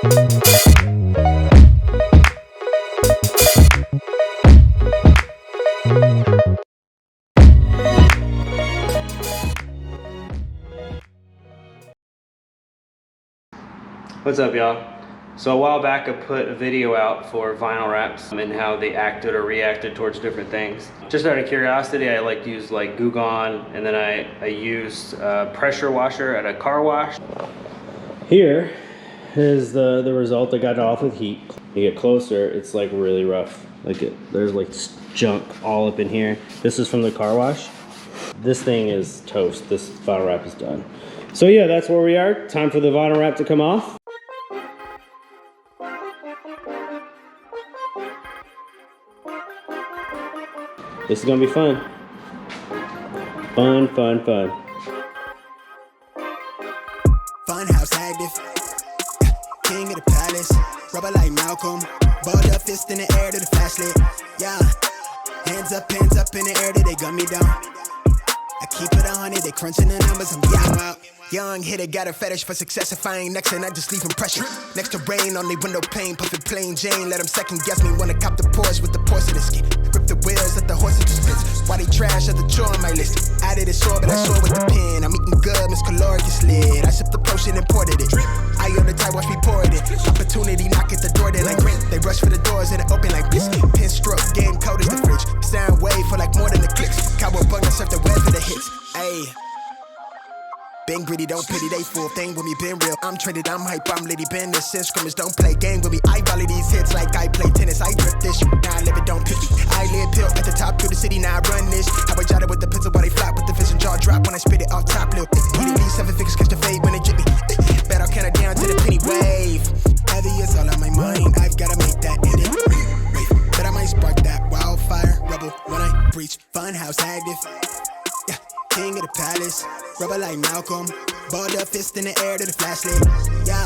What's up, y'all? So a while back I put a video out for vinyl wraps and how they acted or reacted towards different things. Just out of curiosity, I like to use like Goo Gone, and then I used a pressure washer at a car wash. Here is the result. I got it off with heat. You get closer, it's like really rough. There's like junk all up in here. This is from the car wash. This thing is toast. This vinyl wrap is done. So yeah, that's where we are. Time for the vinyl wrap to come off. This is gonna be fun. Fun, fun, fun. Funhouse active, king of the palace, rubber like Malcolm, balled up fist in the air to the flashlight, yeah. Hands up in the air till they gun me down. I keep it 100, they crunching the numbers, I'm out. Young hitter, got a fetish for success. If I ain't next, and I just leave impression. Next to rain, only window pane, puffin' plain Jane. Let them second guess me, wanna cop the Porsche with the porcelain skin. Rip the wheels, let the horses just spits. Why they trash at the chore on my list? Added it sore, but I saw with the pen. I'm eating good, Miss Calorious lid. I sipped the potion, imported it. I on the type, watch me pour it in. Opportunity, knock at the door, they like ring. They rush for the doors and it open like this. Pin stroke, game cold as the fridge. Sound wave for like more than the clicks. Cowboy bug, I surf the web for the hits. Ayy. Been gritty, don't pity, they full thing with me, been real. I'm traded, I'm hype, I'm litty, been this since scrimmage, don't play game with me. I volley these hits like I play tennis, I grip this shit, now I live it, don't pity. I live pill at the top through the city, now I run this. How I jotted with the pencil while they flop with the vision, jaw drop when I spit it off top, lil'. He did these 7 figures, catch the fade when they drip me. Bet I'll count it down to the penny wave. Heavy is all on my mind, I've gotta make that edit. But I might spark that wildfire, rebel when I breach. Funhouse active. King of the palace, rubber like Malcolm, balled up fist in the air to the flashlight, yeah.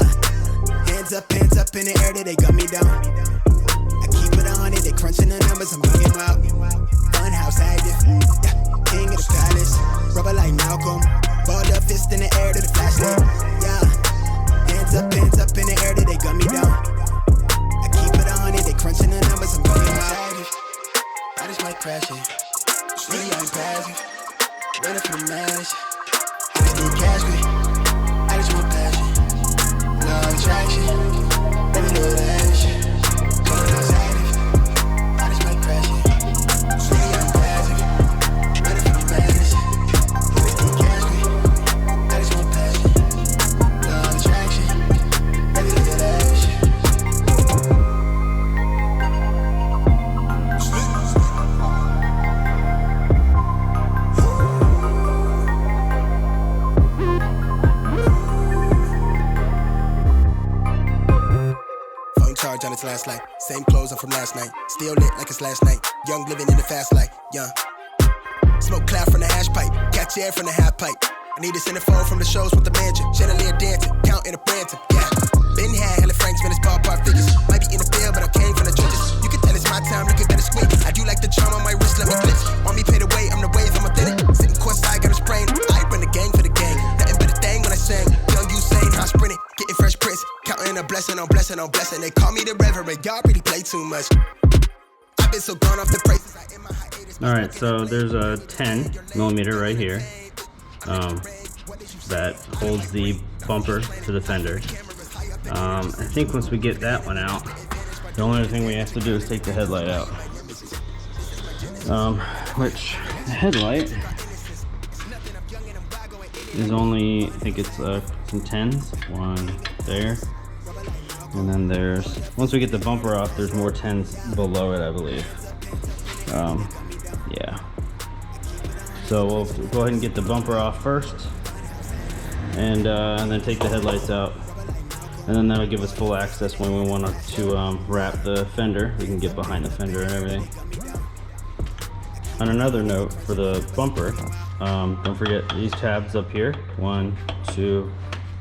Hands up in the air till they gun me down. I keep it 100, they crunching the numbers, I'm young and wild. Funhouse active, yeah. King of the palace, rubber like Malcolm, balled up fist in the air to the flashlight, yeah. Hands up in the air till they gun me down. I keep it 100, they crunching the numbers, I'm young and wild. I just might crash it, really I'm passive. Ready for the mash. I just need cash with I just want passion. Love attraction. Baby, little ash. Coming outside it. I just might crash it. Really, I'm passive. Ready for the mash. I just need cash with I just want passion. Love attraction. Baby, little ash. Charge on its last light. Same clothes I'm from last night. Still lit like it's last night. Young living in the fast life. Young. Smoke cloud from the hash pipe. Catch air from the half pipe. I need a centerfold from the shows with the mansion. Chandelier dancing. Counting a Branton. Yeah. Been had hella Franks, Venice ballpark figures. Might be in the field, but I came from the trenches. You can tell it's my time, looking better squeak. I do like the charm on my wrist, let me glitch. Want me pay the way, I'm the wave, I'm authentic. Sitting courtside, got a sprain. I run the gang for the gang. Nothing but a thing when I sing. Young Usain, I sprint it. Getting fresh prints. Counting a blessing on blessing on blessing. They call me the reverend, y'all really play too much. I've been so gone off the prices. Alright, so there's a 10 millimeter right here that holds the bumper to the fender. I think once we get that one out, the only other thing we have to do is take the headlight out. Which the headlight is only, I think it's some 10s. One there. And then there's, once we get the bumper off, there's more 10s below it, I believe. Yeah. So we'll go ahead and get the bumper off first, and then take the headlights out. And then that'll give us full access when we want to wrap the fender. We can get behind the fender and everything. On another note, for the bumper, don't forget these tabs up here. 1, 2,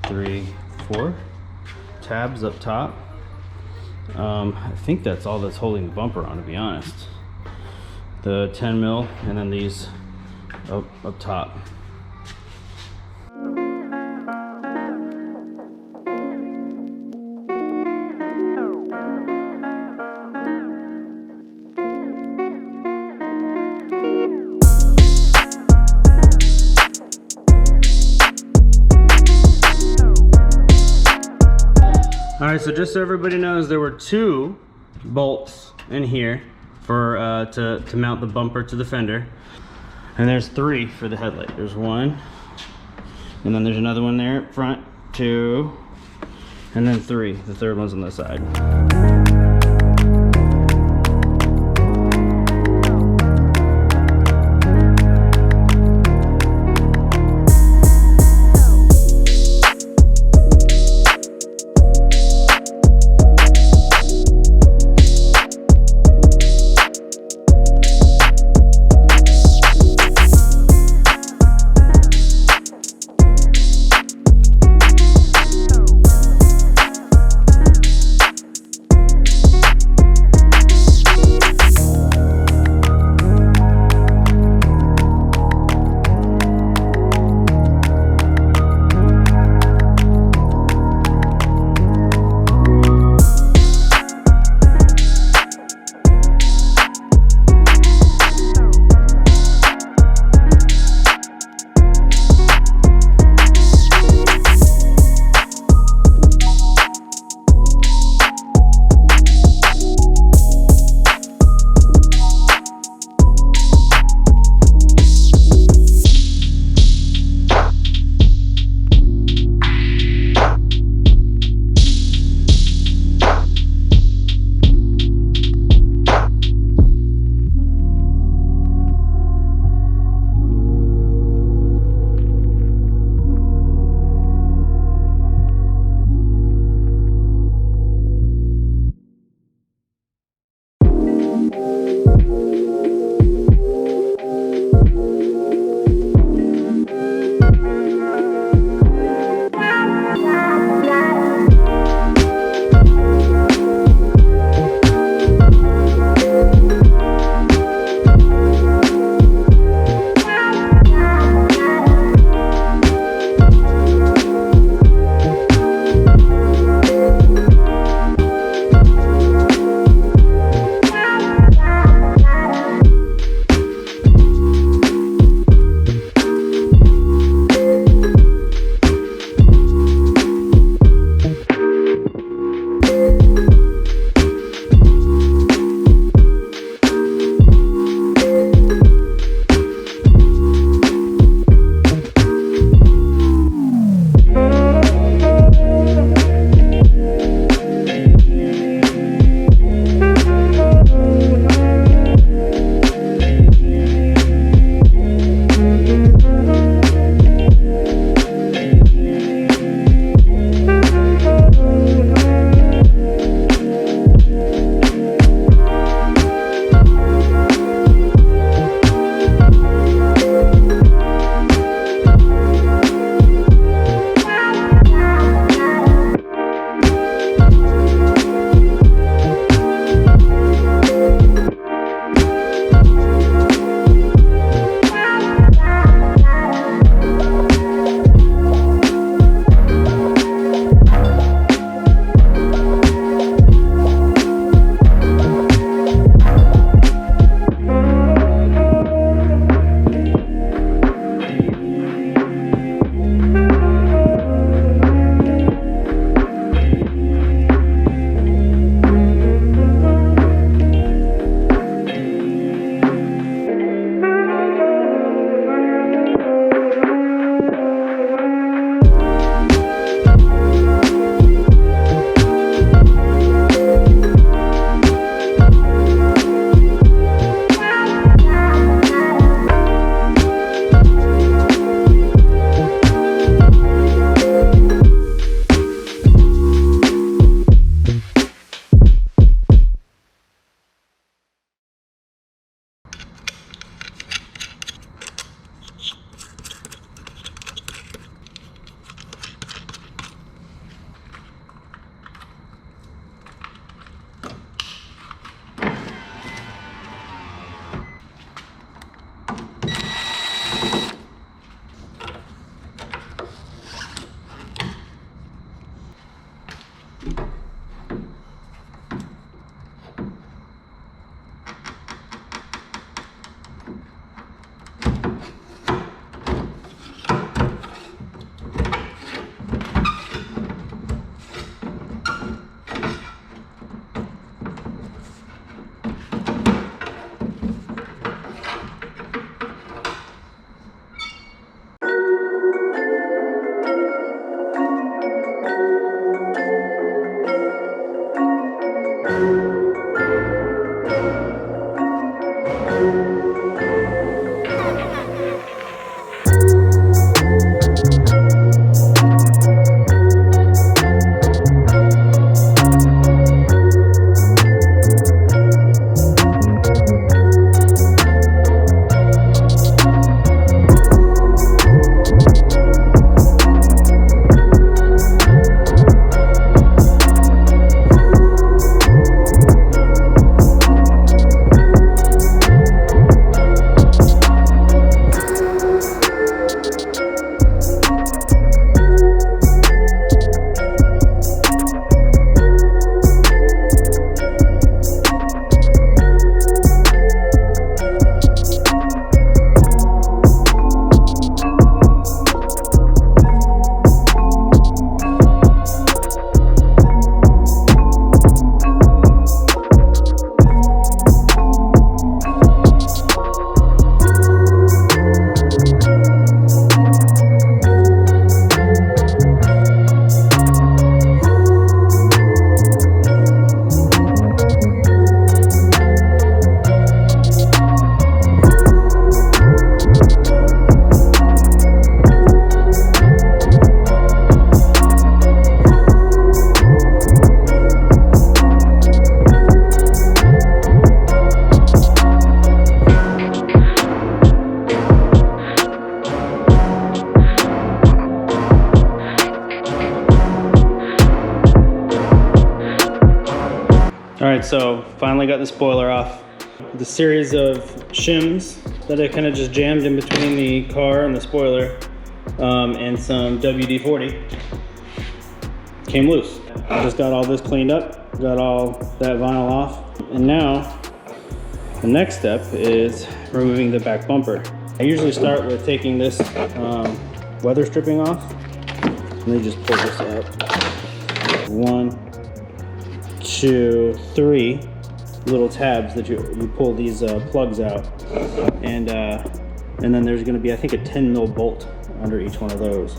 3, 4. Tabs up top. I think that's all that's holding the bumper on, to be honest. The 10 mil, and then these up top. All right, so just so everybody knows, there were 2 bolts in here for to mount the bumper to the fender, and there's 3 for the headlight. There's 1, and then there's another one there up front, 2, and then 3. The third one's on the side. right, so finally got the spoiler off. The series of shims that I kind of just jammed in between the car and the spoiler, and some WD-40 came loose. I just got all this cleaned up, got all that vinyl off, and now the next step is removing the back bumper. I usually start with taking this weather stripping off, and then just pull this out. 1, 2, 3 little tabs that you pull these plugs out, and then there's going to be, I think, a 10 mil bolt under each one of those.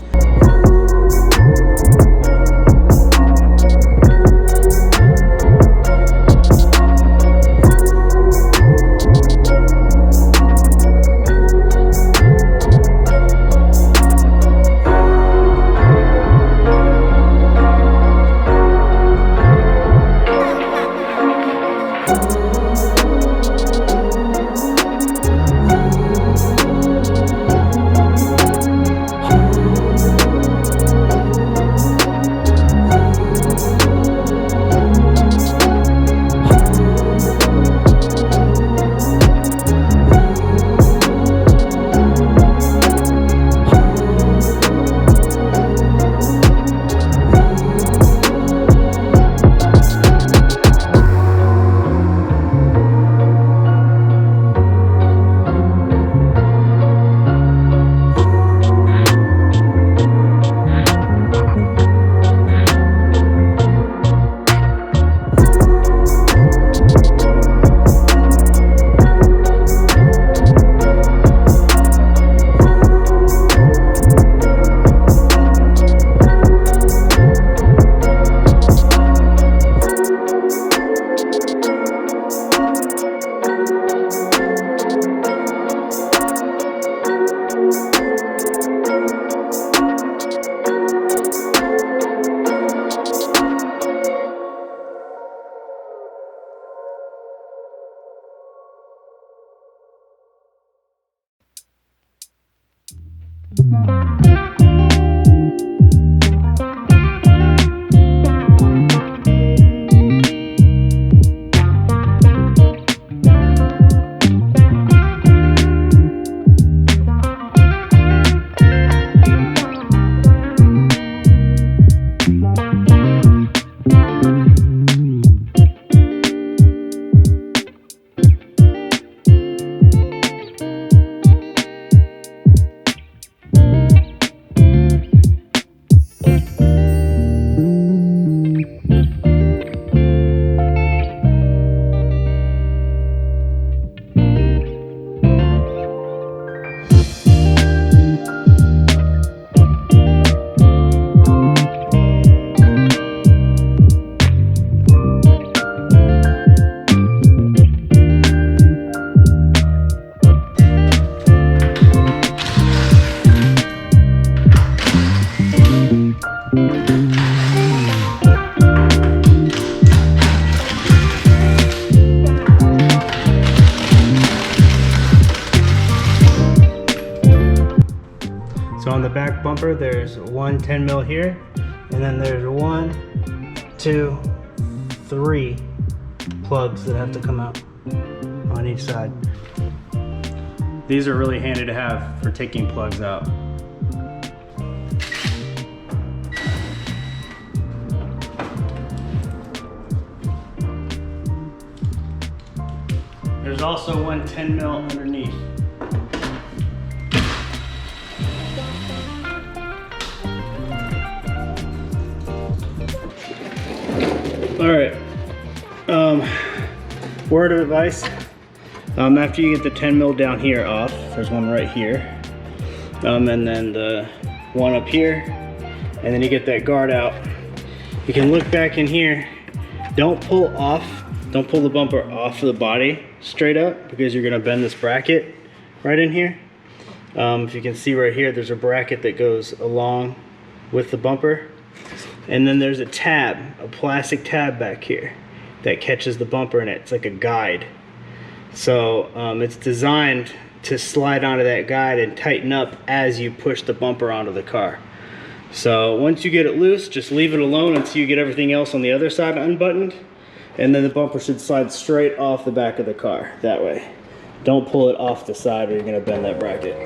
So on the back bumper, there's one 10 mil here, and then there's 1, 2, 3 plugs that have to come out on each side. These are really handy to have for taking plugs out. There's also one 10 mil underneath. All right, word of advice, after you get the 10 mil down here off, there's one right here, and then the one up here, and then you get that guard out. You can look back in here. Don't pull the bumper off of the body straight up, because you're gonna bend this bracket right in here. If you can see right here, there's a bracket that goes along with the bumper. And then there's a tab, a plastic tab back here that catches the bumper in it. It's like a guide. So it's designed to slide onto that guide and tighten up as you push the bumper onto the car. So once you get it loose, just leave it alone until you get everything else on the other side unbuttoned. And then the bumper should slide straight off the back of the car, that way. Don't pull it off the side or you're gonna bend that bracket.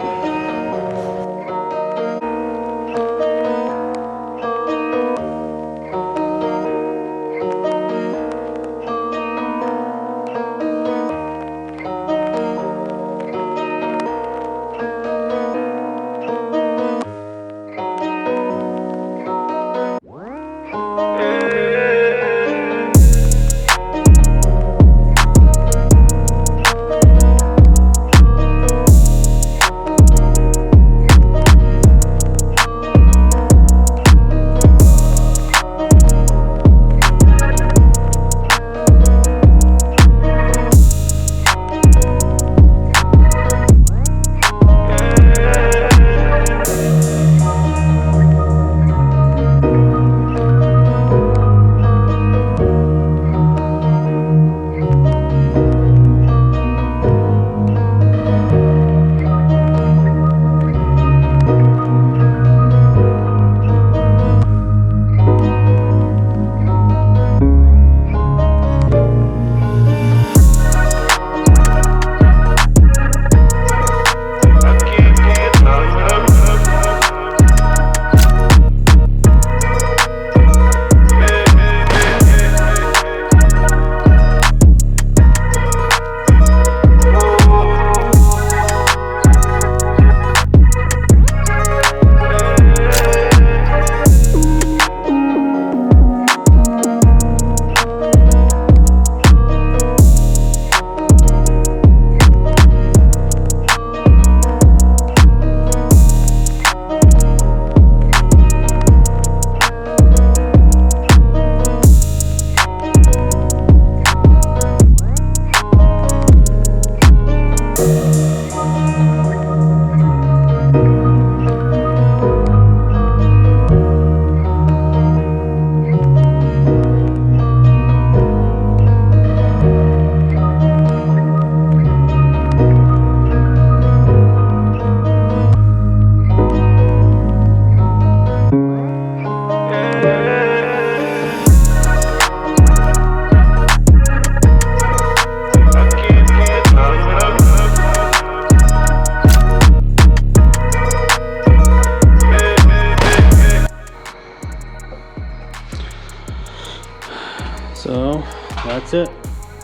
So that's it.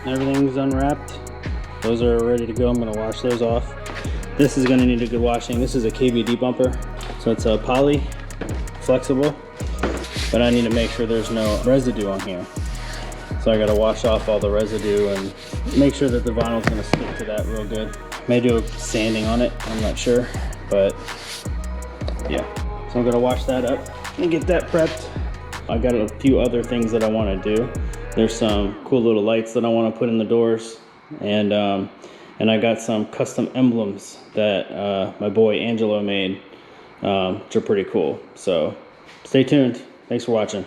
Everything's unwrapped. Those are ready to go. I'm gonna wash those off. This is gonna need a good washing. This is a KBD bumper. So it's a poly, flexible, but I need to make sure there's no residue on here. So I gotta wash off all the residue and make sure that the vinyl's gonna stick to that real good. May do sanding on it, I'm not sure, but yeah. So I'm gonna wash that up and get that prepped. I got a few other things that I wanna do. There's some cool little lights that I wanna put in the doors, and I got some custom emblems that my boy Angelo made, which are pretty cool. So stay tuned. Thanks for watching.